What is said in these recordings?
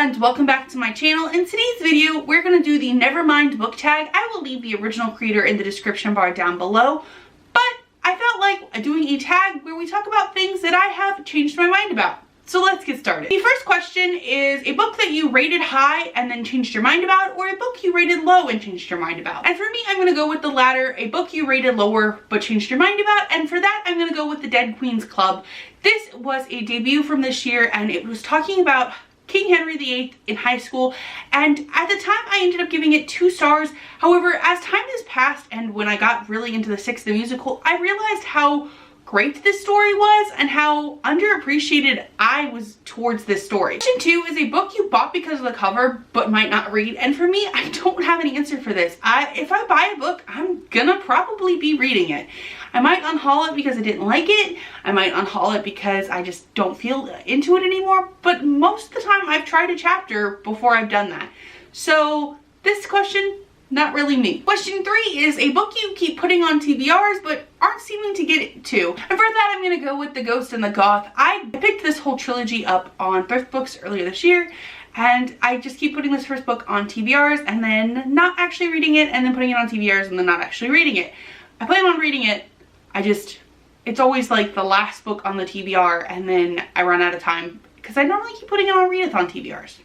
and welcome back to my channel. In today's video, we're going to do the Nevermind book tag. I will leave the original creator in the description bar down below, but I felt like doing a tag where we talk about things that I have changed my mind about. So let's get started. The first question is a book that you rated high and then changed your mind about, or a book you rated low and changed your mind about. And for me, I'm going to go with the latter, a book you rated lower but changed your mind about. And for that, I'm going to go with The Dead Queen's Club. This was a debut from this year, and it was talking about King Henry VIII in high school, and at the time I ended up giving it 2 stars. However, as time has passed and when I got really into the Six the Musical, I realized how great this story was and how underappreciated I was towards this story. Question 2 is a book you bought because of the cover but might not read, and for me, I don't have any answer for this. If I buy a book, I'm gonna probably be reading it. I might unhaul it because I didn't like it. I might unhaul it because I just don't feel into it anymore, but most of the time I've tried a chapter before I've done that. So this question, not really me. Question 3 is a book you keep putting on TBRs but aren't seeming to get it to. And for that, I'm gonna go with The Ghost and the Goth. I picked this whole trilogy up on Thrift Books earlier this year, and I just keep putting this first book on TBRs and then not actually reading it, and then putting it on TBRs and then not actually reading it. I plan on reading it. It's always like the last book on the TBR and then I run out of time because I normally keep putting it on readathon TBRs.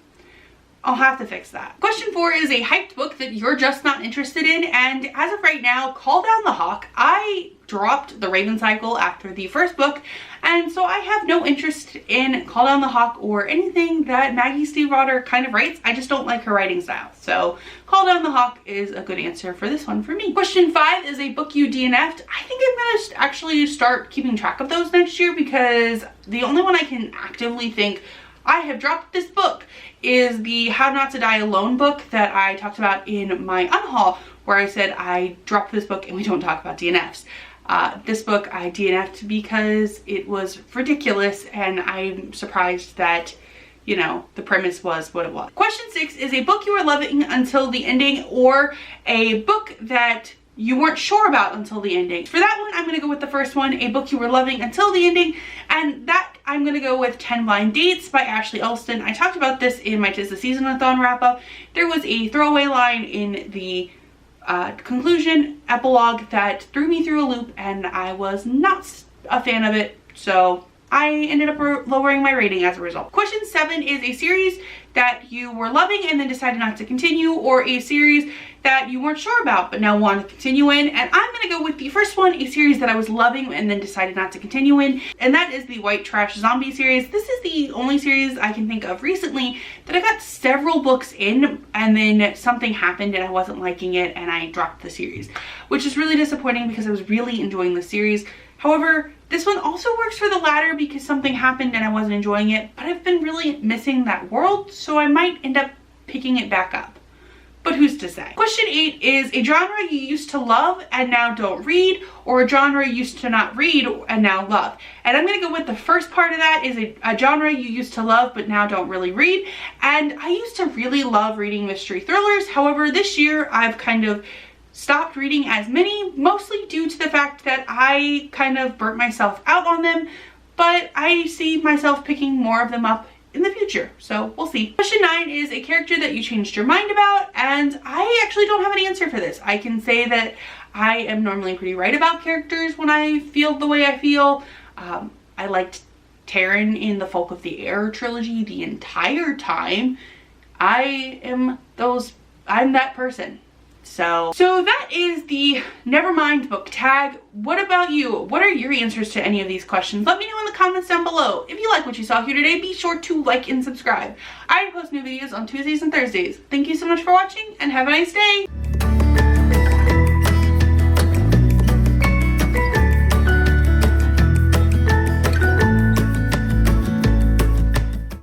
I'll have to fix that. Question 4 is a hyped book that you're just not interested in, and as of right now, Call Down the Hawk. I dropped The Raven Cycle after the first book, and so I have no interest in Call Down the Hawk or anything that Maggie Stiefvater kind of writes. I just don't like her writing style. So Call Down the Hawk is a good answer for this one for me. Question 5 is a book you DNF'd. I think I'm gonna actually start keeping track of those next year, because the only one I can actively think I have dropped this book is the How Not to Die Alone book that I talked about in my unhaul, where I said I dropped this book and we don't talk about DNFs. This book I DNF'd because it was ridiculous, and I'm surprised that, you know, the premise was what it was. Question 6 is a book you were loving until the ending, or a book that you weren't sure about until the ending. For that one, I'm gonna go with the first one, a book you were loving until the ending, and that I'm gonna go with 10 Blind Dates by Ashley Elston. I talked about this in my 'Tis the Season-a-thon wrap-up. There was a throwaway line in the conclusion epilogue that threw me through a loop, and I was not a fan of it, so I ended up lowering my rating as a result. Question 7 is a series that you were loving and then decided not to continue, or a series that you weren't sure about but now want to continue in. And I'm going to go with the first one, a series that I was loving and then decided not to continue in, and that is the White Trash Zombie series. This is the only series I can think of recently that I got several books in and then something happened and I wasn't liking it and I dropped the series, which is really disappointing because I was really enjoying the series. However, this one also works for the latter because something happened and I wasn't enjoying it, but I've been really missing that world, so I might end up picking it back up. But who's to say? Question 8 is a genre you used to love and now don't read, or a genre you used to not read and now love. And I'm gonna go with the first part of that, is a genre you used to love but now don't really read. And I used to really love reading mystery thrillers. However, this year I've kind of stopped reading as many, mostly due to the fact that I kind of burnt myself out on them, but I see myself picking more of them up in the future, so we'll see. Question 9 is a character that you changed your mind about, and I actually don't have an answer for this. I can say that I am normally pretty right about characters when I feel the way I feel. I liked Taryn in the Folk of the Air trilogy the entire time. I'm that person. So that is the Nevermind book tag. What about you? What are your answers to any of these questions? Let me know in the comments down below. If you like what you saw here today, be sure to like and subscribe. I post new videos on Tuesdays and Thursdays. Thank you so much for watching, and have a nice day.